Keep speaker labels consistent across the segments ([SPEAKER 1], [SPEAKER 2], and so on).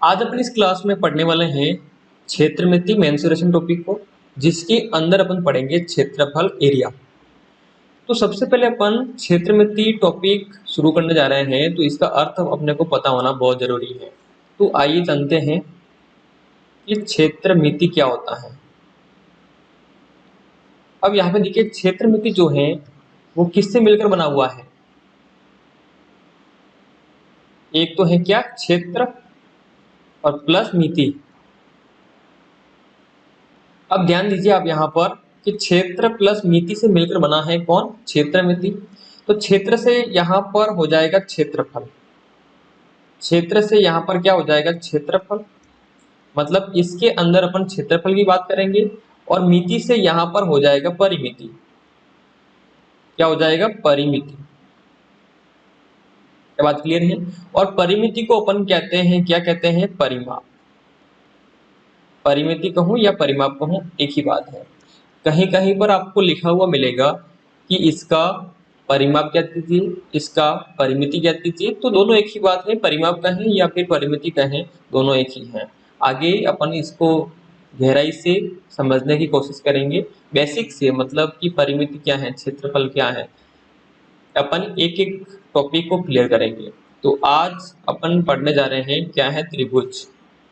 [SPEAKER 1] आज अपन इस क्लास में पढ़ने वाले हैं क्षेत्रमिति मेंसुरेशन टॉपिक को, जिसके अंदर अपन पढ़ेंगे क्षेत्रफल एरिया। तो सबसे पहले अपन क्षेत्रमिति टॉपिक शुरू करने जा रहे हैं, तो इसका अर्थ अपने को पता होना बहुत जरूरी है। तो आइए जानते हैं कि क्षेत्रमिति क्या होता है। अब यहाँ पे देखिए, क्षेत्रमिति जो है वो किससे मिलकर बना हुआ है। एक तो है क्या, क्षेत्र और प्लस मिति। अब ध्यान दीजिए आप यहाँ पर कि क्षेत्र प्लस मिति से मिलकर बना है कौन, क्षेत्रमिति। तो क्षेत्र से यहाँ पर हो जाएगा क्षेत्रफल, क्षेत्र से यहाँ पर क्या हो जाएगा, क्षेत्रफल। मतलब इसके अंदर अपन क्षेत्रफल की बात करेंगे, और मिति से यहाँ पर हो जाएगा परिमिति। क्या हो जाएगा, परिमिति। क्या बात क्लियर है। और परिमिति को अपन कहते हैं, क्या कहते हैं, परिमाप। परिमिति कहूं या परिमाप कहूं, एक ही बात है। कहीं कहीं पर आपको लिखा हुआ मिलेगा कि इसका परिमाप ज्ञात कीजिए, इसका परिमिति ज्ञात कीजिए, तो दोनों एक ही बात है। परिमाप कहें या फिर परिमिति कहें, दोनों एक ही हैं। आगे अपन इसको गहराई से समझने की कोशिश करेंगे, बेसिक से, मतलब कि परिमिति क्या है, क्षेत्रफल क्या है। अपन एक एक टॉपिक को क्लियर करेंगे। तो आज अपन पढ़ने जा रहे हैं क्या है, त्रिभुज।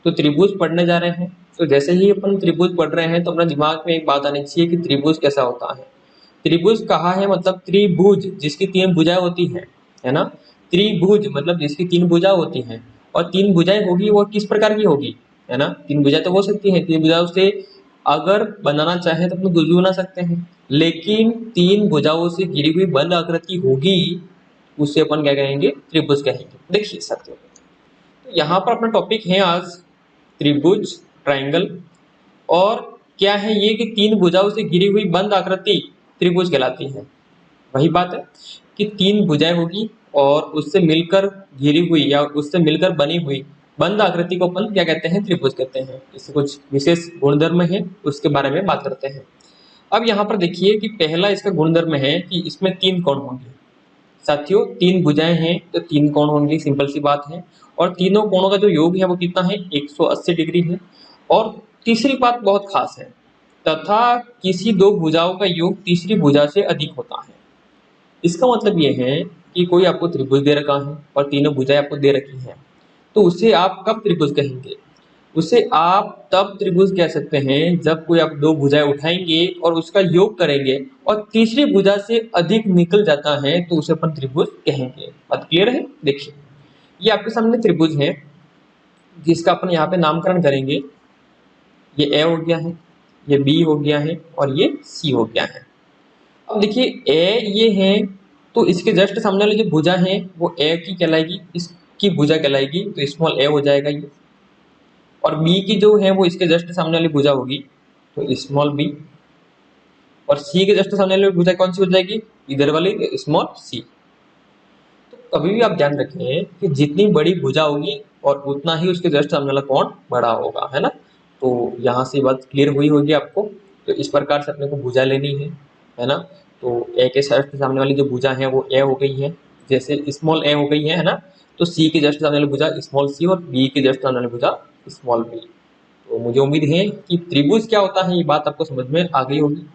[SPEAKER 1] तो त्रिभुज पढ़ने जा रहे हैं। तो जैसे ही अपन त्रिभुज पढ़ रहे हैं तो अपना दिमाग में एक बात आनी चाहिए कि त्रिभुज कैसा होता है। त्रिभुज कहा है, मतलब त्रिभुज जिसकी तीन भुजाएं होती हैं, है ना। त्रिभुज मतलब जिसकी तीन भुजाएं होती हैं, और तीन भुजाएं होगी वो किस प्रकार की होगी, है ना। तीन भुजाएं तो हो सकती हैं, तीन भुजाओं से अगर बनाना चाहे तो अपने कुछ भी बना सकते हैं, लेकिन तीन भुजाओं से घिरी हुई बंद आकृति होगी, उसे अपन क्या कहेंगे, त्रिभुज कहेंगे। देखिए साथियों, तो यहाँ पर अपना टॉपिक है आज त्रिभुज, ट्रायंगल। और क्या है ये कि तीन भुजाओं से घिरी हुई बंद आकृति त्रिभुज कहलाती है। वही बात है कि तीन भुजाएं होगी और उससे मिलकर घिरी हुई या उससे मिलकर बनी हुई बंद आकृति को अपन क्या कहते हैं, त्रिभुज कहते हैं। इससे कुछ विशेष गुणधर्म है, उसके बारे में बात करते हैं। अब यहाँ पर देखिए कि पहला इसका गुणधर्म है कि इसमें तीन कोण होंगे। साथियों, तीन भुजाएं हैं तो तीन कोण होंगे, सिंपल सी बात है। और तीनों कोणों का जो योग है वो कितना है, 180 डिग्री है। और तीसरी बात बहुत खास है, तथा किसी दो भुजाओं का योग तीसरी भुजा से अधिक होता है। इसका मतलब ये है कि कोई आपको त्रिभुज दे रखा है और तीनों भुजाएं आपको दे रखी हैं, तो उसे आप कब त्रिभुज कहेंगे, उसे आप तब त्रिभुज कह सकते हैं जब कोई आप दो भुजाएं उठाएंगे और उसका योग करेंगे और तीसरी भुजा से अधिक निकल जाता है, तो उसे अपन त्रिभुज कहेंगे। बात क्लियर है। देखिए, ये आपके सामने त्रिभुज है जिसका अपन यहाँ पे नामकरण करेंगे। ये ए हो गया है, ये बी हो गया है, और ये सी हो गया है। अब देखिए, ए ये है, तो इसके जस्ट सामने वाली जो भुजा है वो ए की कहलाएगी, इसकी भुजा कहलाएगी, तो स्मॉल ए हो जाएगा ये। और बी की जो है वो इसके जस्ट सामने वाली भुजा होगी, तो स्मॉल बी। और सी के जस्ट सामने वाली भुजा कौन सी हो जाएगी, इधर वाली, स्मॉल सी। तो कभी भी आप ध्यान रखें कि जितनी बड़ी भुजा होगी और उतना ही उसके जस्ट सामने वाला कोण बड़ा होगा, है ना। तो यहाँ से बात क्लियर हुई होगी आपको। तो इस प्रकार से अपने को भुजा लेनी है ना। तो ए के जस्ट सामने वाली जो भुजा है वो ए हो गई है, जैसे स्मॉल ए हो गई है ना। तो सी के जस्ट सामने वाली भुजा स्मॉल सी, और बी के जस्ट सामने वाली भुजा स्मॉल बी। तो मुझे उम्मीद है कि त्रिभुज क्या होता है ये बात आपको समझ में आ गई होगी।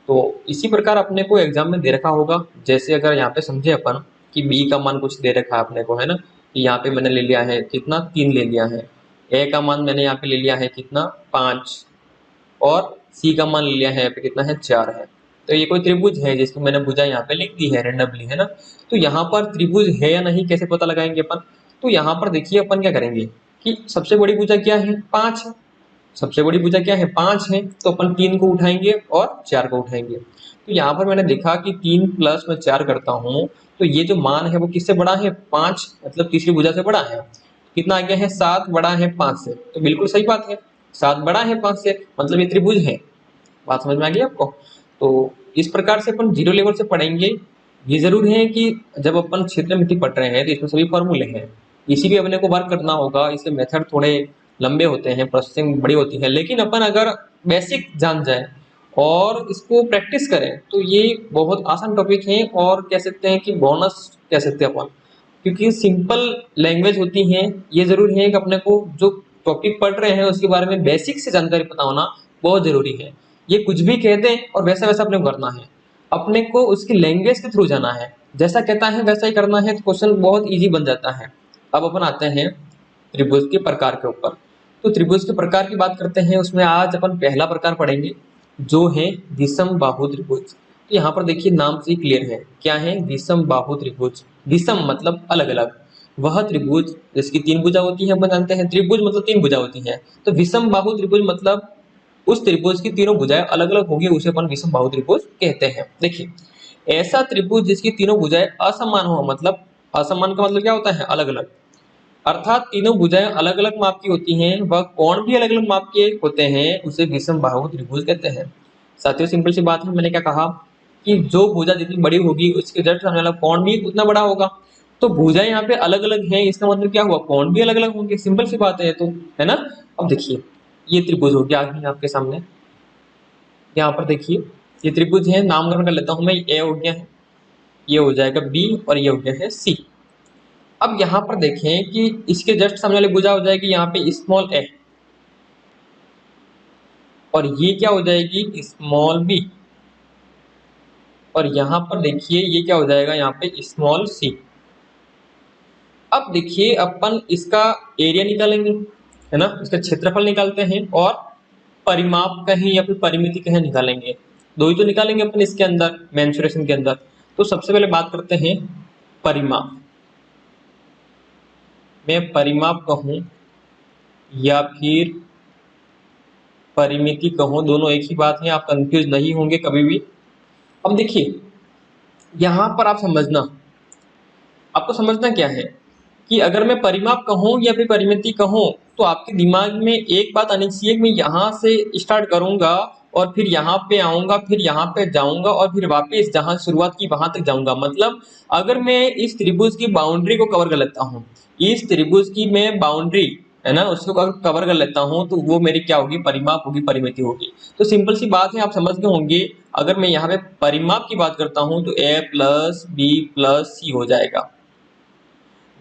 [SPEAKER 1] तो इसी प्रकार अपने को एग्जाम में दे रखा होगा, जैसे अगर यहाँ पे समझे अपन कि बी का मान कुछ दे रखा है अपने को, है ना, कि यहाँ पे मैंने ले लिया है कितना, 3 ले लिया है। ए का मान मैंने यहाँ पे ले लिया है कितना, 5। और सी का मान ले लिया है यहाँ पे कितना है, 4 है। तो ये कोई त्रिभुज है जिसकी मैंने भुजा यहाँ पे लिख दी है रेंडमली, है ना। तो यहाँ पर त्रिभुज है या नहीं कैसे पता लगाएंगे अपन। तो यहाँ पर देखिए अपन क्या करेंगे कि सबसे बड़ी भुजा क्या है, 5 है। सबसे बड़ी भुजा क्या है, 5 है। तो अपन 3 को उठाएंगे और 4 को उठाएंगे। तो यहाँ पर मैंने देखा कि 3 प्लस में 4 करता हूँ, तो ये जो मान है वो किससे बड़ा है, 5, मतलब तीसरी भुजा से बड़ा है। कितना आ गया है, 7 बड़ा है 5 से। तो बिल्कुल सही बात है, 7 बड़ा है 5 से, मतलब ये त्रिभुज है। बात समझ में आ गई आपको। तो इस प्रकार से अपन जीरो लेवल से पढ़ेंगे। ये जरूर है कि जब अपन क्षेत्रमिति पढ़ रहे हैं तो इसमें सभी फॉर्मूले हैं, इसी भी अपने को वर्क करना होगा। इसके मेथड थोड़े लंबे होते हैं, प्रोसेसिंग बड़ी होती है, लेकिन अपन अगर बेसिक जान जाए और इसको प्रैक्टिस करें तो ये बहुत आसान टॉपिक है, और कह सकते हैं कि बोनस कह सकते हैं अपन। क्योंकि सिंपल लैंग्वेज होती हैं, ये जरूरी है कि अपने को जो टॉपिक पढ़ रहे हैं उसके बारे में बेसिक से जानकारी पता होना बहुत जरूरी है। ये कुछ भी कह दें और वैसा वैसा अपने को करना है, अपने को उसकी लैंग्वेज के थ्रू जाना है, जैसा कहता है वैसा ही करना है, तो क्वेश्चन बहुत ईजी बन जाता है। अब अपन आते हैं त्रिभुज के प्रकार के ऊपर। तो त्रिभुज के प्रकार की बात करते हैं, उसमें आज अपन पहला प्रकार पढ़ेंगे जो है विषम बाहु त्रिभुज। तो यहाँ पर देखिए नाम से क्लियर है, क्या है? विषम बाहु त्रिभुज। विषम मतलब अलग अलग, वह त्रिभुज जिसकी तीन भुजा होती है, अपन जानते हैं त्रिभुज मतलब तीन भुजा होती है। तो विषम बाहु त्रिभुज मतलब उस त्रिभुज की तीनों भुजाएं अलग अलग होगी, उसे अपन विषम बाहु त्रिभुज कहते हैं। देखिए, ऐसा त्रिभुज जिसकी तीनों भुजाएं असमान हो, मतलब असमान का मतलब क्या होता है? अलग अलग, अर्थात तीनों भुजाएं अलग अलग माप की होती हैं, वह कोण भी अलग अलग माप के होते हैं, उसे विषम बाहु त्रिभुज कहते हैं। साथियों सिंपल सी बात है, मैंने क्या कहा कि जो भुजा जितनी बड़ी होगी उसके जस्ट सामने वाला कोण भी उतना बड़ा होगा। तो भुजाएं यहाँ पे अलग अलग हैं, इसका मतलब क्या हुआ? कोण भी अलग अलग होंगे, सिंपल सी बात है, तो है ना। अब देखिए, ये त्रिभुज हो गया आगे आपके सामने, यहाँ पर देखिए ये त्रिभुज है, नामकरण कर लेता हूं मैं, ए हो गया है, ये हो जाएगा बी और ये हो गया है सी। अब यहाँ पर देखें कि इसके जस्ट सामने वाली भुजा हो जाएगी यहाँ पे स्मॉल ए, और ये क्या हो जाएगी? स्मॉल बी, और यहाँ पर देखिए ये क्या हो जाएगा? यहाँ पे स्मॉल सी। अब देखिए अपन इसका एरिया निकालेंगे, है ना, इसका क्षेत्रफल निकालते हैं, और परिमाप कहें या फिर परिमिति कहें निकालेंगे, दो ही तो निकालेंगे अपन इसके अंदर मेंसुरेशन के अंदर। तो सबसे पहले बात करते हैं परिमाप। मैं परिमाप कहूं या फिर परिमिति कहूं, दोनों एक ही बात है, आप कंफ्यूज नहीं होंगे कभी भी। अब देखिए यहां पर आप समझना, आपको समझना क्या है कि अगर मैं परिमाप कहूं या फिर परिमिति कहूं, तो आपके दिमाग में एक बात आनी चाहिए कि मैं यहां से स्टार्ट करूंगा और फिर यहाँ पे आऊंगा, फिर यहाँ पे जाऊंगा और फिर वापस जहां शुरुआत की वहां तक जाऊंगा। मतलब अगर मैं इस त्रिभुज की बाउंड्री को कवर कर लेता हूँ, इस त्रिभुज की मैं बाउंड्री, है ना, उसको अगर कवर कर लेता हूँ, तो वो मेरी क्या होगी? परिमाप होगी, परिमिति होगी। तो सिंपल सी बात है, आप समझ गए होंगे। अगर मैं यहाँ पे परिमाप की बात करता हूँ तो a प्लस बी प्लस सी हो जाएगा।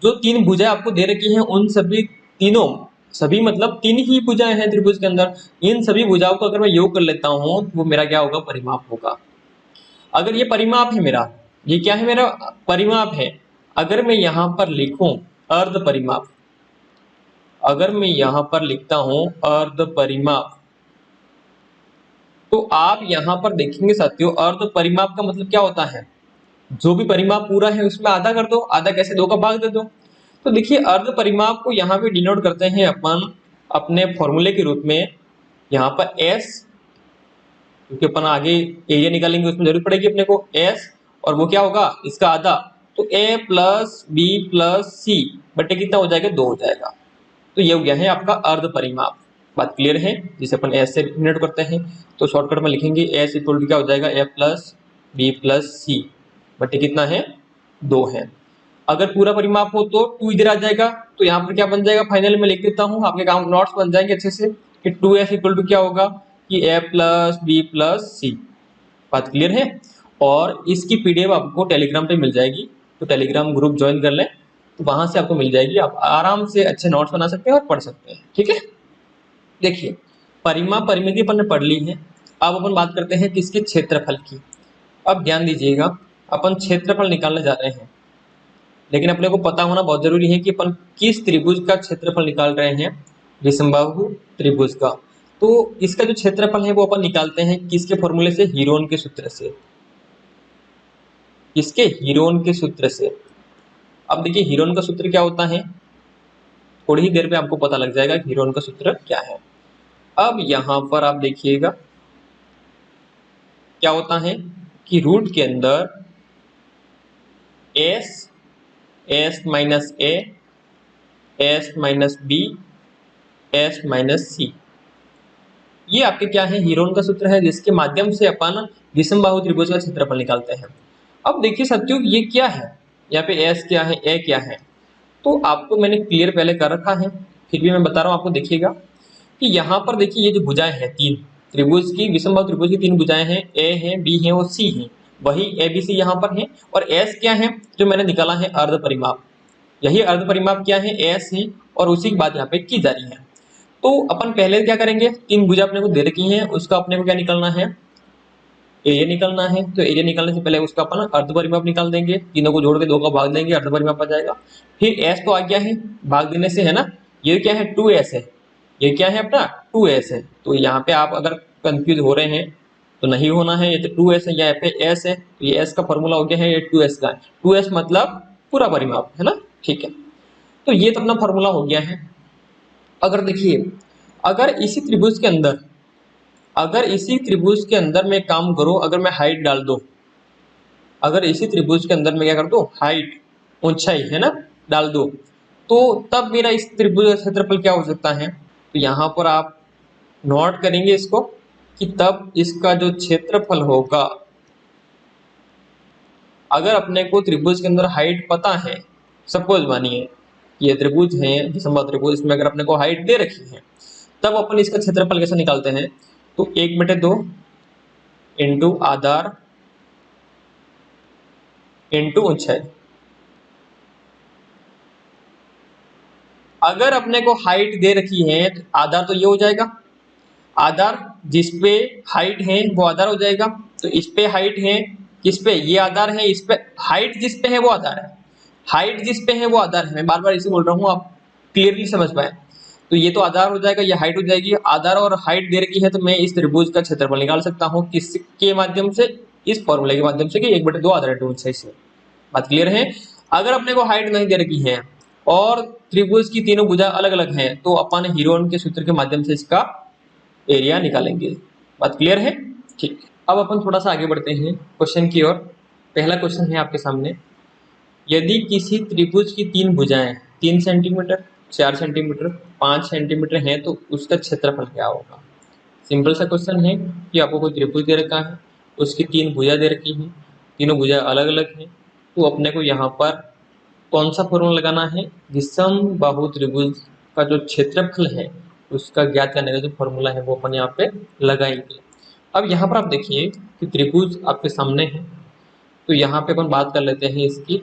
[SPEAKER 1] जो तीन भुजाएं आपको दे रखी हैं उन सभी तीनों, सभी मतलब तीन ही भुजाएं हैं त्रिभुज के अंदर, इन सभी भुजाओं को अगर मैं योग कर लेता हूं तो वो मेरा क्या होगा? परिमाप होगा। अगर ये परिमाप है मेरा, ये क्या है? मेरा परिमाप है। अगर मैं यहां पर लिखूं अर्ध परिमाप, अगर मैं यहां पर लिखता हूं अर्ध परिमाप, तो आप यहां पर देखेंगे साथियों, अर्ध परिमाप का मतलब क्या होता है? जो भी परिमाप पूरा है उसमें आधा कर दो, आधा कैसे? दो का भाग दे दो। तो देखिए अर्ध परिमाप को यहाँ पे डिनोट करते हैं अपन अपने फॉर्मूले के रूप में, यहाँ पर s, क्योंकि अपन आगे एरिया निकालेंगे उसमें जरूरत पड़ेगी अपने को s, और वो क्या होगा? इसका आधा, तो a प्लस बी प्लस सी बटे कितना हो जाएगा? 2 हो जाएगा। तो ये हो गया है आपका अर्ध परिमाप। बात क्लियर है? जिसे अपन s से डिनोट करते हैं, तो शॉर्टकट में लिखेंगे s इक्वल टू क्या हो जाएगा? a प्लस बी प्लस सी बटे कितना है? 2 है। अगर पूरा परिमाप हो तो 2 इधर आ जाएगा, तो यहाँ पर क्या बन जाएगा? फाइनल में लिख देता हूँ, आपके काम नोट्स बन जाएंगे अच्छे से कि 2s इक्वल टू क्या होगा? कि a प्लस बी प्लस सी। बात क्लियर है? और इसकी पीडीएफ आपको टेलीग्राम पे मिल जाएगी, तो टेलीग्राम ग्रुप ज्वाइन कर लें, तो वहां से आपको मिल जाएगी, आप आराम से अच्छे नोट्स बना सकते हैं और पढ़ सकते हैं। ठीक है, देखिए परिमाप परिमिति अपन ने पढ़ ली है। अब अपन बात करते हैं किसके? क्षेत्रफल की। अब ध्यान दीजिएगा, अपन क्षेत्रफल निकालने जा रहे हैं, लेकिन अपने को पता होना बहुत जरूरी है कि अपन किस त्रिभुज का क्षेत्रफल निकाल रहे हैं? विषमबाहु त्रिभुज का। तो इसका जो क्षेत्रफल है वो अपन निकालते हैं किसके फॉर्मूले से? हीरोन के सूत्र से। किसके? हीरोन के सूत्र से। अब देखिए हीरोन का सूत्र क्या होता है, थोड़ी ही देर में आपको पता लग जाएगा कि हीरोन का सूत्र क्या है। अब यहां पर आप देखिएगा क्या होता है कि रूट के अंदर s minus a, s minus b, s minus C, ये आपके क्या है? हीरोन का सूत्र है, जिसके माध्यम से अपन विषमबाहु त्रिभुज का क्षेत्रफल निकालते हैं। अब देखिए साथियों ये क्या है? यहाँ पे s क्या है, a क्या है? तो आपको मैंने क्लियर पहले कर रखा है, फिर भी मैं बता रहा हूँ आपको। देखिएगा कि यहाँ पर देखिए ये जो भुजाएं हैं तीन, त्रिभुज की, विषमबाहु त्रिभुज की तीन भुजाएं हैं, a है, b है और c है, वही a b c यहाँ पर है। और s क्या है? जो मैंने निकाला है अर्ध परिमाप, यही अर्ध परिमाप क्या है, एस है, और उसी की बात यहाँ पे की जा रही है। तो अपन पहले क्या करेंगे, तीन भुजा अपने को दे रखी है, उसका अपने को क्या निकालना है, एरिया निकालना है। तो एरिया निकालने से पहले उसका अपन अर्ध परिमाप निकाल देंगे, तीनों को जोड़ के दो का भाग देंगे, अर्ध परिमाप आ जाएगा। फिर एस तो आ गया है, भाग देने से है ना, ये क्या है 2s है, ये क्या है अपना 2s है। तो यहाँ पे आप अगर कंफ्यूज हो रहे हैं तो नहीं होना है, ये तो 2s है, यहाँ पे s है, तो ये s का फॉर्मूला हो गया है, ये 2s का, 2s मतलब पूरा परिमाप है ना, ठीक है। तो ये तो अपना फॉर्मूला हो गया है। अगर देखिए, अगर इसी त्रिभुज के अंदर, अगर इसी त्रिभुज के अंदर मैं काम करूं, अगर मैं हाइट डाल दूं, अगर इसी त्रिभुज के अंदर मैं क्या कर दूं, हाइट ऊंचाई है ना डाल दूं, तो तब मेरा इस त्रिभुज का क्षेत्रफल क्या हो सकता है। तो यहाँ पर आप नोट करेंगे इसको कि तब इसका जो क्षेत्रफल होगा, अगर अपने को त्रिभुज के अंदर हाइट पता है, सपोज मानिए ये त्रिभुज है विषम त्रिभुज, इसमें अगर अपने को हाइट दे रखी है, तब अपन इसका क्षेत्रफल कैसे निकालते हैं, तो 1/2 इंटू आधार इंटू ऊंचाई। अगर अपने को हाइट दे रखी है तो आधार तो ये हो जाएगा, आधार जिसपे हाइट है वो आधार हो जाएगा, तो इस पे हाइट है, किस पे, ये आधार है, इस पे हाइट जिस पे है वो आधार है, हाइट जिस पे है वो आधार है, मैं बार बार इसे बोल रहा हूँ, आप क्लियरली समझ पाए। तो ये तो आधार हो जाएगा, ये हाइट हो जाएगी, आधार और हाइट दे रखी है, तो मैं इस त्रिभुज का क्षेत्रफल निकाल सकता हूँ किसके माध्यम से, इस फॉर्मूले के माध्यम से कि 1/2 आधार इंटू ऊंचाई से। बात क्लियर है। अगर अपने को हाइट नहीं दे रखी है और त्रिभुज की तीनों भुजा अलग अलग हैं, तो अपन हीरोन के सूत्र के माध्यम से इसका एरिया निकालेंगे। बात क्लियर है, ठीक। अब अपन थोड़ा सा आगे बढ़ते हैं क्वेश्चन की ओर। पहला क्वेश्चन है आपके सामने, यदि किसी त्रिभुज की तीन भुजाएं 3 सेंटीमीटर, 4 सेंटीमीटर, 5 सेंटीमीटर हैं, तो उसका क्षेत्रफल क्या होगा। सिंपल सा क्वेश्चन है कि आपको कोई त्रिभुज दे रखा है, उसकी तीन भुजा दे रखी है, तीनों भुजा अलग अलग हैं, तो अपने को यहाँ पर कौन सा फॉर्मूला लगाना है, विषम बाहु त्रिभुज का जो क्षेत्रफल है उसका ज्ञात करने का जो फॉर्मूला है वो अपन यहाँ पे लगाएंगे। अब यहाँ पर आप देखिए कि त्रिभुज आपके सामने है, तो यहाँ पे अपन बात कर लेते हैं इसकी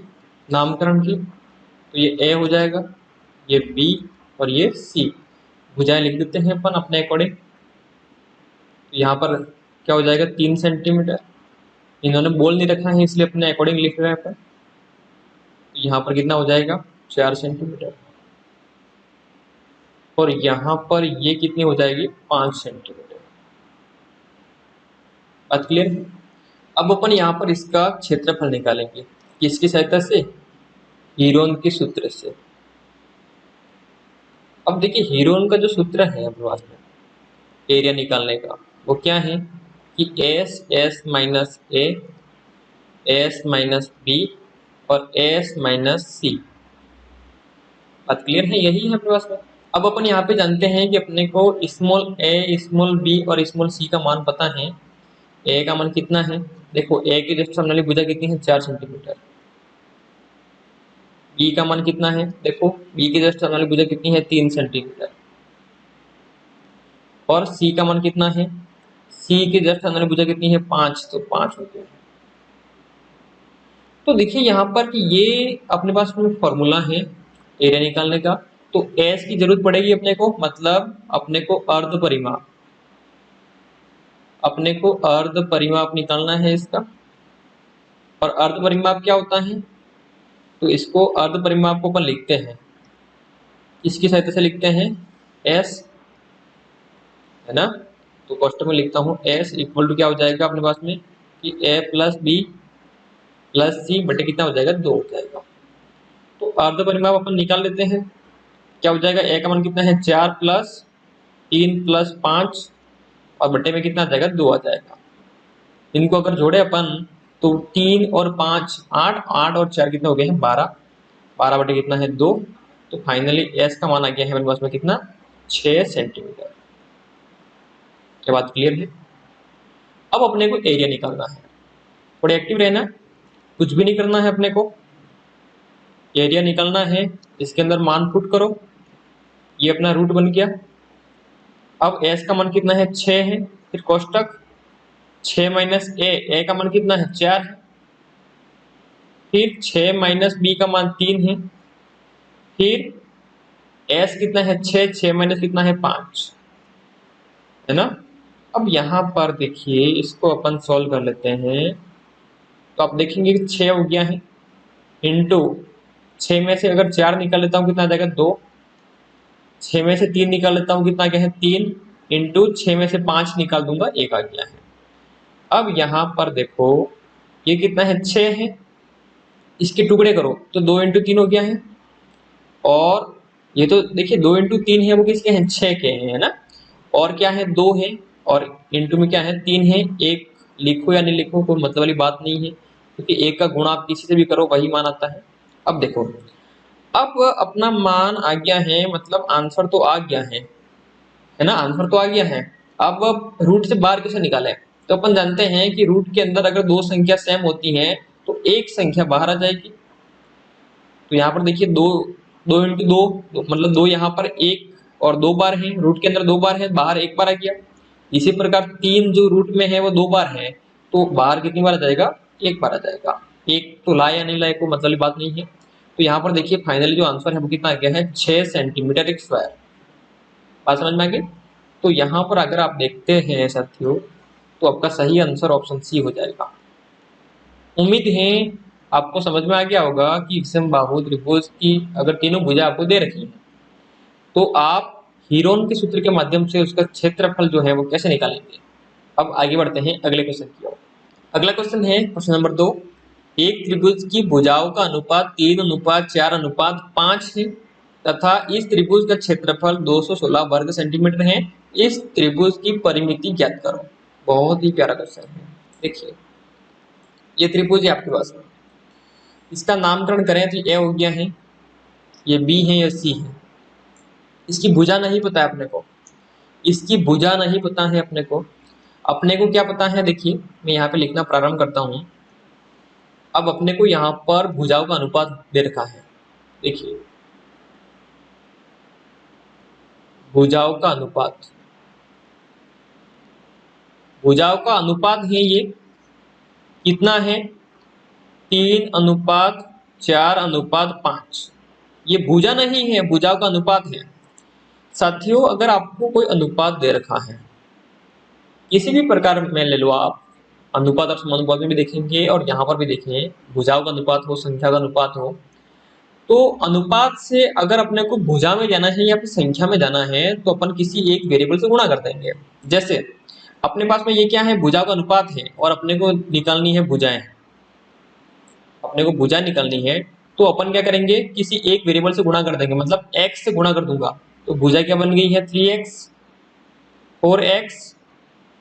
[SPEAKER 1] नामकरण की। तो ये ए हो जाएगा, ये बी और ये सी, भुजाएं लिख देते हैं अपन अपने अकॉर्डिंग। तो यहाँ पर क्या हो जाएगा 3 सेंटीमीटर, इन्होंने बोल नहीं रखा है इसलिए अपने अकॉर्डिंग लिख रहे हैं अपन। तो यहाँ पर कितना हो जाएगा 4 सेंटीमीटर, और यहाँ पर ये कितनी हो जाएगी 5 सेंटीमीटर। बात क्लियर है। अब अपन यहाँ पर इसका क्षेत्रफल निकालेंगे किसकी सहायता से, हीरोन के सूत्र से। अब देखिए हीरोन का जो सूत्र है अपने पास में एरिया निकालने का, वो क्या है कि एस एस माइनस ए, एस माइनस बी और एस माइनस सी। बात क्लियर है, यही है अपने पास में। अब अपन यहाँ पे जानते हैं कि अपने को स्मॉल ए, स्मॉल बी और स्मॉल सी का मान पता है। ए का मान कितना है, देखो ए की जस्ट सामने वाली भुजा कितनी है 4 सेंटीमीटर। बी का मान कितना है, देखो बी की जस्ट सामने वाली भुजा कितनी है 3 सेंटीमीटर। और सी का मान कितना है, सी की जस्ट सामने वाली भुजा कितनी है 5, तो 5 हो गया। तो देखिए यहाँ पर कि ये अपने पास में फॉर्मूला है एरिया निकालने का, तो एस की जरूरत पड़ेगी अपने को, मतलब अपने को अर्ध परिमाप, अपने को अर्ध परिमाप निकालना है इसका। और अर्ध परिमाप क्या होता है, तो इसको अर्ध परिमाप को अपन लिखते हैं, इसकी सहायता से लिखते हैं एस, है ना। तो कोष्टक में लिखता हूँ एस इक्वल टू क्या हो जाएगा अपने पास में कि ए प्लस बी प्लस सी बटे कितना हो जाएगा 2 हो जाएगा। तो अर्ध परिमाप अपन निकाल लेते हैं, क्या हो जाएगा ए का मान कितना है 4 प्लस 3 प्लस 5 और बटे में कितना आ जाएगा 2 आ जाएगा। इनको अगर जोड़े अपन तो 3 और 5 8, 8 और 4 कितना हो गया है 12, 12 बटे कितना है 2। तो फाइनली एस का मान आ गया है मेरे पास में कितना 6 सेंटीमीटर। क्या बात क्लियर है। अब अपने को एरिया निकालना है, थोड़े एक्टिव रहना, कुछ भी नहीं करना है अपने को, एरिया निकालना है। इसके अंदर मान पुट करो, ये अपना रूट बन गया। अब एस का मान कितना है 6 है, फिर कोष्टक 6 माइनस ए का मान कितना है 4 है, फिर 6 माइनस बी का मान 3 है, फिर एस कितना है 6, 6 माइनस कितना है 5, है ना। अब यहाँ पर देखिए इसको अपन सॉल्व कर लेते हैं। तो आप देखेंगे कि 6 हो गया है, इंटू 6 में से अगर 4 निकाल लेता हूँ कितना आ जाएगा 2, 6 में से 3 निकाल लेता हूँ कितना क्या है 3, इंटू 6 में से 5 निकाल दूंगा 1 आ गया है। अब यहाँ पर देखो ये कितना है 6 है, इसके टुकड़े करो तो 2 इंटू 3 हो गया है, और ये तो देखिए 2 इंटू 3 है वो किसके हैं 6 के हैं, है ना। और क्या है 2 है, और इंटू में क्या है 3 है। एक लिखो या नहीं लिखो कोई मतलब वाली बात नहीं है, क्योंकि एक का गुणा आप किसी से भी करो वही मान आता है। अब देखो अब अपना मान आ गया है, मतलब आंसर तो आ गया है ना, आंसर तो आ गया है। अब रूट से बाहर कैसे निकाले, तो अपन जानते हैं कि रूट के अंदर अगर दो संख्या सेम होती हैं तो एक संख्या बाहर आ जाएगी। तो यहाँ पर देखिए दो, 2 इंटू 2 मतलब 2 यहाँ पर एक और 2 बार है, रूट के अंदर 2 बार है, बाहर 1 बार आ गया। इसी प्रकार 3 जो रूट में है वो 2 बार है, तो बाहर कितनी बार आ जाएगा 1 बार आ जाएगा। एक तो लाए या नहीं लाए कोई मतलब बात नहीं है। तो यहाँ पर देखिए फाइनली जो आंसर है वो कितना आ गया है 6 सेंटीमीटर स्क्वायर। बात समझ में आ गई। तो यहाँ पर अगर आप देखते हैं साथियों तो आपका सही आंसर ऑप्शन सी हो जाएगा। उम्मीद है आपको समझ में आ गया होगा कि समबाहु त्रिभुज की अगर तीनों भुजा आपको दे रखी है तो आप हीरोन के सूत्र के माध्यम से उसका क्षेत्रफल जो है वो कैसे निकालेंगे। अब आगे बढ़ते हैं अगले क्वेश्चन की ओर। अगला क्वेश्चन है क्वेश्चन नंबर 2। एक त्रिभुज की भुजाओं का अनुपात 3:4:5 है तथा इस त्रिभुज का क्षेत्रफल 216 वर्ग सेंटीमीटर है। इस त्रिभुज की परिमिति ज्ञात करो। बहुत ही प्यारा क्वेश्चन है। देखिए ये त्रिभुज है आपके पास में, इसका नामकरण करें तो ए हो गया है, ये बी है, ये सी है। इसकी भुजा नहीं पता है अपने को, इसकी भुजा नहीं पता है अपने को। अपने को क्या पता है, देखिए मैं यहाँ पे लिखना प्रारंभ करता हूँ। अब अपने को यहाँ पर भुजाओं का अनुपात दे रखा है। देखिए भुजाओं का अनुपात, भुजाओं का अनुपात है ये कितना है 3:4:5। ये भुजा नहीं है, भुजाओं का अनुपात है। साथियों अगर आपको कोई अनुपात दे रखा है किसी भी प्रकार में ले लो आप, अनुपात और समानुपात में भी देखेंगे और यहाँ पर भी देखेंगे, भुजाओं का अनुपात हो, संख्या का अनुपात हो, तो अनुपात से अगर अपने को भुजा में जाना है या फिर संख्या में जाना है तो अपन किसी एक वेरिएबल से गुणा कर देंगे। जैसे अपने पास में ये क्या है भुजाओं का अनुपात है और अपने को निकालनी है भुजाएं, अपने को भुजा निकालनी है तो अपन क्या करेंगे किसी एक वेरिएबल से गुणा कर देंगे, मतलब x से गुणा कर दूंगा। तो भुजा क्या बन गई है 3x, 4x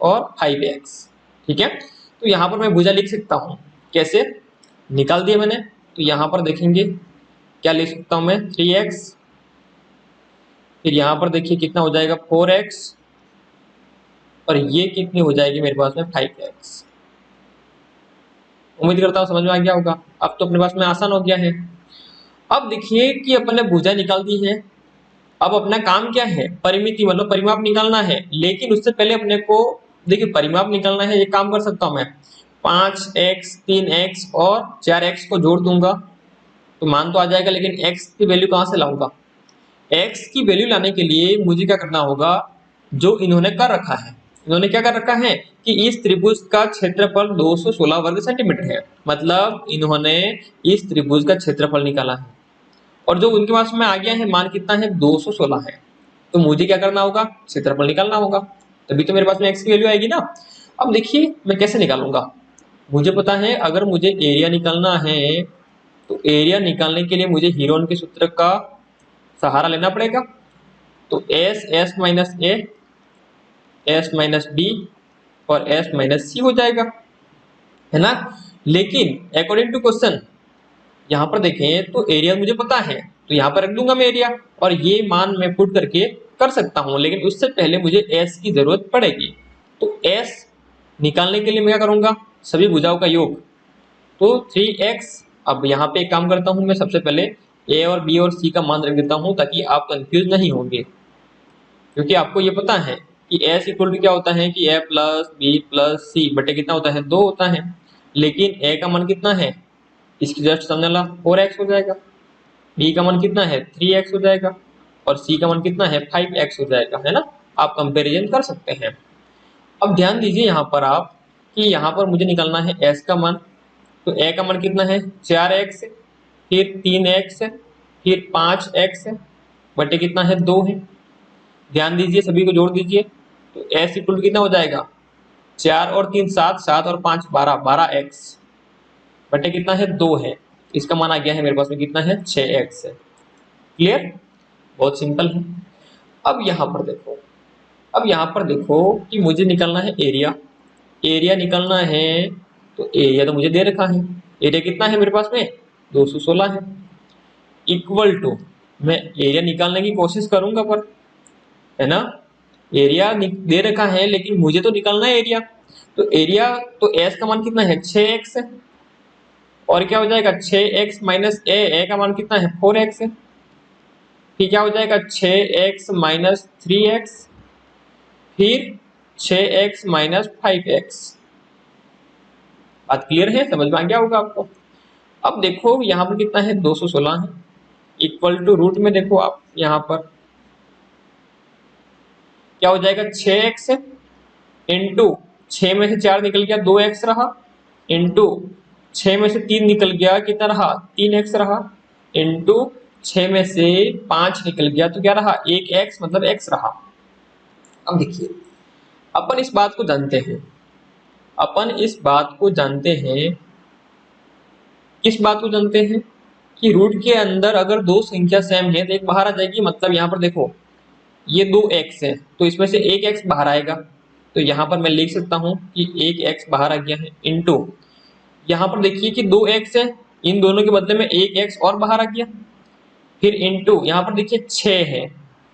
[SPEAKER 1] और 5x। ठीक है, तो यहाँ पर मैं भुजा लिख सकता हूँ, कैसे निकाल दिया मैंने। तो यहाँ पर देखेंगे क्या लिख सकता हूँ मैं 3x, फिर यहाँ पर देखिए कितना हो जाएगा 4x, और ये कितनी हो जाएगी मेरे पास में 5x। उम्मीद करता हूँ समझ में आ गया होगा। अब तो अपने पास में आसान हो गया है। अब देखिए कि अपन ने भुजा निकाल दी है, अब अपना काम क्या है परिमिति मतलब परिमाप निकालना है। लेकिन उससे पहले अपने को देखिए परिमाप निकालना है, ये काम कर सकता हूं मैं 5x 3x और 4x को जोड़ दूंगा तो मान तो आ जाएगा, लेकिन x की वैल्यू कहां से लाऊंगा। x की वैल्यू लाने के लिए मुझे क्या करना होगा, जो इन्होंने कर रखा है, इन्होंने क्या कर रखा है कि इस त्रिभुज का क्षेत्रफल 216 वर्ग सेंटीमीटर है, मतलब इन्होंने इस त्रिभुज का क्षेत्रफल निकाला है और जो उनके पास में आ गया है मान कितना है 216 है। तो मुझे क्या करना होगा क्षेत्रफल निकालना होगा, तभी तो मेरे पास में x की वैल्यू आएगी ना। अब देखिए मैं कैसे निकालूंगा, मुझे पता है अगर मुझे एरिया निकालना है तो एरिया निकालने के लिए मुझे हीरोन के सूत्र का सहारा लेना पड़ेगा। तो s minus a, s minus b और s माइनस c हो जाएगा, है ना। लेकिन अकॉर्डिंग टू क्वेश्चन यहाँ पर देखें तो एरिया मुझे पता है तो यहाँ पर रख दूंगा मैं एरिया और ये मान मैं पुट करके कर सकता हूँ, लेकिन उससे पहले मुझे s की जरूरत पड़ेगी। तो s निकालने के लिए मैं क्या करूंगा सभी भुजाओं का योग, तो 3x। अब यहाँ पे एक काम करता हूँ मैं, सबसे पहले a और b और c का मान रख देता हूँ ताकि आप कंफ्यूज नहीं होंगे, क्योंकि आपको ये पता है कि s इक्वल टू क्या होता है कि a प्लस बी प्लस सी बटे कितना होता है 2 होता है, लेकिन a का मान कितना है इसकी जस्ट सामने ला 4x हो जाएगा। बी का मान कितना है 3x हो जाएगा और सी का मान कितना है 5x हो जाएगा, है ना। आप कंपेरिजन कर सकते हैं। अब ध्यान दीजिए यहाँ पर आप कि यहाँ पर मुझे निकालना है s का मान। तो a का मान कितना है 4x, फिर 3x, फिर 5x बटे कितना है 2 है। ध्यान दीजिए सभी को जोड़ दीजिए तो s इक्वल कितना हो जाएगा 4 और 3 7, 7 और 5 12, 12x बटे कितना है 2 है। इसका मान आ गया है मेरे पास में कितना है 6x है। क्लियर, बहुत सिंपल है। अब यहाँ पर देखो कि मुझे निकालना है एरिया। एरिया निकालना है तो एरिया तो मुझे दे रखा है। एरिया कितना है मेरे पास में 216 है। इक्वल टू मैं एरिया निकालने की कोशिश करूंगा पर, है ना, एरिया दे रखा है लेकिन मुझे तो निकालना है एरिया। तो एरिया तो एस का मान कितना है 6x है और क्या हो जाएगा 6x माइनस ए का मान कितना है 4x है। फिर क्या हो जाएगा 6x माइनस 3x, फिर 6x माइनस 5x। बात क्लियर है, समझ में आ गया होगा आपको। अब देखो यहाँ पर कितना है 216 है। इक्वल टू रूट में देखो आप यहाँ पर क्या हो जाएगा 6x इंटू 6 में से 4 निकल गया 2x रहा, इंटू 6 में से 3 निकल गया कितना रहा 3x रहा, इंटू 6 में से 5 निकल गया तो क्या रहा 1x मतलब x रहा। अब देखिए अपन इस बात को जानते हैं, अपन इस बात को जानते हैं, किस बात को जानते हैं कि रूट के अंदर अगर दो संख्या सेम है तो एक बाहर आ जाएगी। मतलब यहाँ पर देखो ये 2x है तो इसमें से 1x बाहर आएगा। तो यहाँ पर मैं लिख सकता हूँ कि 1x बाहर आ गया है, इंटू यहाँ पर देखिए कि 2x है, इन दोनों के बदले में 1x और बाहर आ गया, फिर इंटू यहाँ पर देखिए 6 है।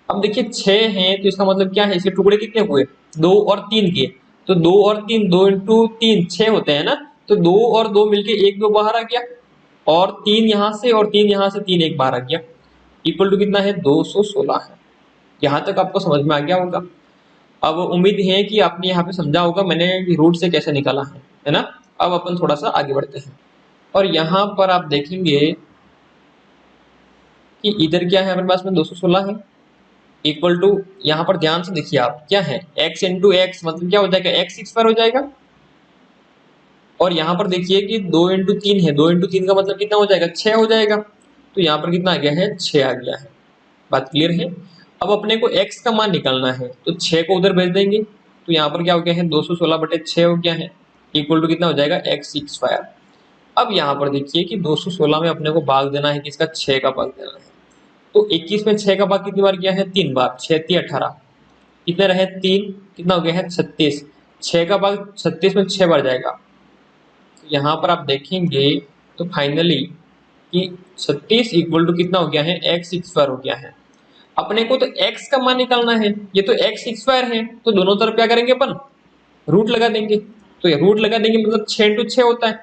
[SPEAKER 1] अब देखिए 6 है तो इसका मतलब क्या है, इसके टुकड़े कितने हुए 2 और 3 के। तो 2 और 3 2 इंटू 3 6 होते हैं ना। तो 2 और 2 मिलके 1 2 बाहर आ गया और 3 यहाँ से और 3 यहाँ से 3 1 बाहर आ गया। इक्वल टू कितना है 216 है। यहाँ तक आपको समझ में आ गया होगा। अब उम्मीद है कि आपने यहाँ पे समझा होगा मैंने रूट से कैसे निकाला है ना। अब अपन थोड़ा सा आगे बढ़ते हैं और यहाँ पर आप देखेंगे कि इधर क्या है हमारे पास में 216 है इक्वल टू, यहाँ पर ध्यान से देखिए आप क्या है x इंटू एक्स मतलब क्या हो जाएगा x स्क्वायर हो जाएगा। और यहाँ पर देखिए कि 2 इंटू 3 है, 2 इंटू 3 का मतलब कितना हो जाएगा 6 हो जाएगा। तो यहाँ पर कितना आ गया है 6 आ गया है। बात क्लियर है। अब अपने को x का मान निकालना है तो 6 को उधर भेज देंगे तो यहाँ पर क्या हो गया है 216 बटे 6 हो गया है इक्वल टू कितना हो जाएगा x स्क्वायर। अब यहाँ पर देखिए कि 216 में अपने को भाग देना है कि इसका 6 का भाग देना है। तो 21 में 6 का भाग कितनी बार किया है 3 बार, 6 3 18 कितने रहे 3, कितना हो गया है 36। 6 का भाग 36 में 6 बार जाएगा। तो यहाँ पर आप देखेंगे तो फाइनली कि 36 इक्वल टू कितना हो गया है x स्क्वायर हो गया है। अपने को तो x का मान निकालना है, ये तो x स्क्वायर है तो दोनों तरफ क्या करेंगे अपन रूट लगा देंगे। तो ये रूट लगा देंगे मतलब 6 इंटू 6 होता है।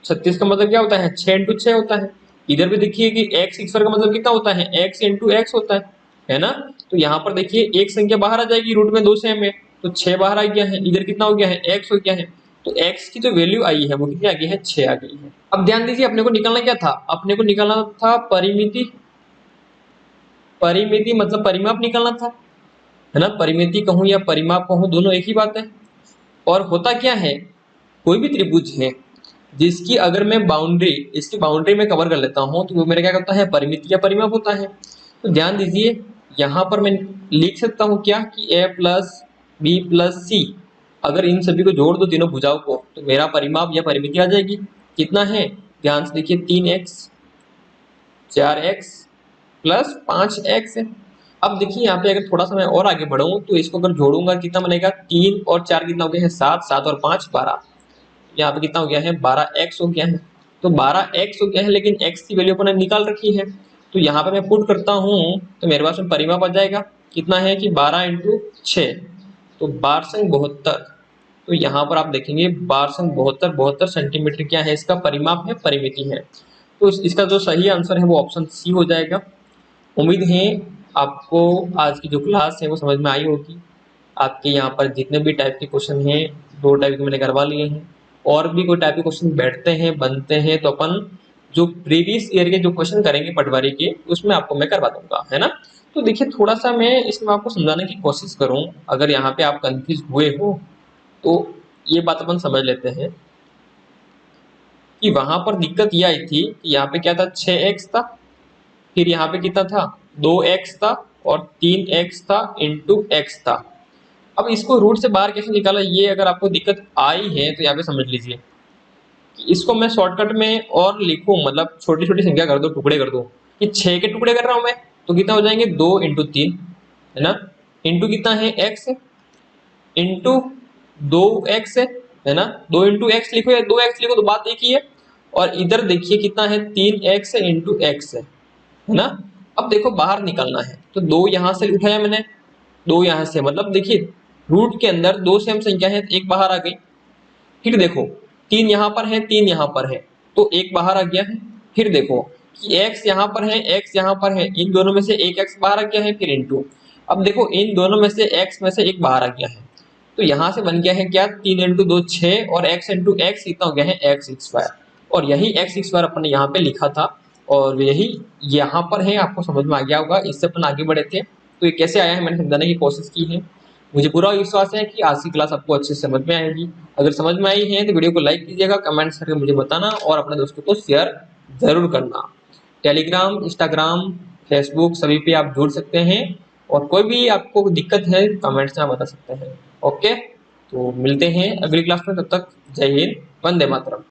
[SPEAKER 1] 36 का मतलब क्या होता है 6 इंटू 6 होता है। इधर भी देखिए कि x स्क्वायर का मतलब कितना होता है x इंटू एक्स होता है ना। तो यहाँ पर देखिए एक संख्या बाहर आ जाएगी, रूट में 2 सेम है तो 6 बाहर आ गया है, इधर कितना हो गया है x हो गया है। तो x की जो वैल्यू आई है वो कितनी आ गई है 6 आ गई है। अब ध्यान दीजिए अपने को निकालना क्या था, अपने को निकालना था परिमिति। परिमिति मतलब परिमाप निकालना था, है ना। परिमिति कहूं या परिमाप कहूं दोनों एक ही बात है। और होता क्या है कोई भी त्रिभुज है जिसकी अगर मैं बाउंड्री इसकी बाउंड्री में कवर कर लेता हूं तो वो मेरा क्या करता है परिमिति या परिमाप होता है। तो ध्यान दीजिए यहाँ पर मैं लिख सकता हूँ क्या कि a प्लस बी प्लस सी, अगर इन सभी को जोड़ दो तीनों भुजाओं को तो मेरा परिमाप या परिमिति आ जाएगी। कितना है ध्यान से देखिए 3x 4x प्लस 5x है। अब देखिए यहाँ पे अगर थोड़ा सा मैं और आगे बढ़ूं तो इसको अगर जोड़ूंगा कितना बनेगा 3 और 4 कितना हो गया है 7, 7 और 5 12। यहाँ पे कितना हो गया है 12x हो गया है। तो 12x हो गया है लेकिन x की वैल्यू अपने निकाल रखी है तो यहाँ पे मैं पुट करता हूँ तो मेरे पास में परिमाप आ जाएगा कितना है कि 12 इंटू 6 तो 1272। तो यहाँ पर आप देखेंगे 1272 सेंटीमीटर क्या है इसका परिमाप है परिमिति है। तो इसका जो सही आंसर है वो ऑप्शन सी हो जाएगा। उम्मीद है आपको आज की जो क्लास है वो समझ में आई होगी। आपके यहाँ पर जितने भी टाइप के क्वेश्चन हैं 2 टाइप के मैंने करवा लिए हैं, और भी कोई टाइप के क्वेश्चन बैठते हैं बनते हैं तो अपन जो प्रीवियस ईयर के जो क्वेश्चन करेंगे पटवारी के, उसमें आपको मैं करवा दूंगा, है ना। तो देखिए थोड़ा सा मैं इसमें आपको समझाने की कोशिश करूं, अगर यहाँ पे आप कंफ्यूज हुए हो तो ये बात अपन समझ लेते हैं कि वहां पर दिक्कत ये आई थी कि यहाँ पे क्या था, 6x था, फिर यहाँ पे कितना था, 2x था, और 3x था इंटू x था। अब इसको रूट से बाहर कैसे निकाला, ये अगर आपको दिक्कत आई है तो यहाँ पे समझ लीजिए कि इसको मैं शॉर्टकट में और लिखूं, मतलब छोटी छोटी संख्या कर दो, टुकड़े कर दो, कि 6 के टुकड़े कर रहा हूं मैं, तो कितना हो जाएंगे, 2 × 3, है ना, इंटू कितना है x, इंटू 2x है ना, 2 × x लिखो या 2x लिखो तो बात एक ही है। और इधर देखिए कितना है, 3x इंटू x है ना। अब देखो बाहर निकालना है तो 2 यहां से उठाया मैंने, 2 यहां से, मतलब देखिए रूट के अंदर 2 सेम संख्या है, एक बाहर आ गई। फिर देखो 3 यहाँ पर है, 3 यहाँ पर है, तो एक बाहर आ गया है। फिर देखो कि x यहाँ पर है, x यहाँ पर है, इन दोनों में से एक x बाहर आ गया है, फिर इंटू। अब देखो इन दोनों में से x में से एक बाहर आ गया है, तो यहाँ से बन गया है क्या, 3 × 2 6, और x इंटू एक्स कितना हो गया है, x²। और यही x² अपन ने यहाँ पे लिखा था, और यही यहाँ पर है, आपको समझ में आ गया होगा। इससे अपन आगे बढ़े थे, तो ये कैसे आया है मैंने समझाने की कोशिश की है। मुझे पूरा विश्वास है कि आज की क्लास आपको अच्छे से समझ में आएगी। अगर समझ में आई है तो वीडियो को लाइक कीजिएगा, कमेंट्स करके मुझे बताना, और अपने दोस्तों को शेयर जरूर करना। टेलीग्राम, इंस्टाग्राम, फेसबुक सभी पे आप जुड़ सकते हैं, और कोई भी आपको दिक्कत है कमेंट्स में आप बता सकते हैं। ओके, तो मिलते हैं अगली क्लास में, तब तक जय हिंद, वंदे मातरम।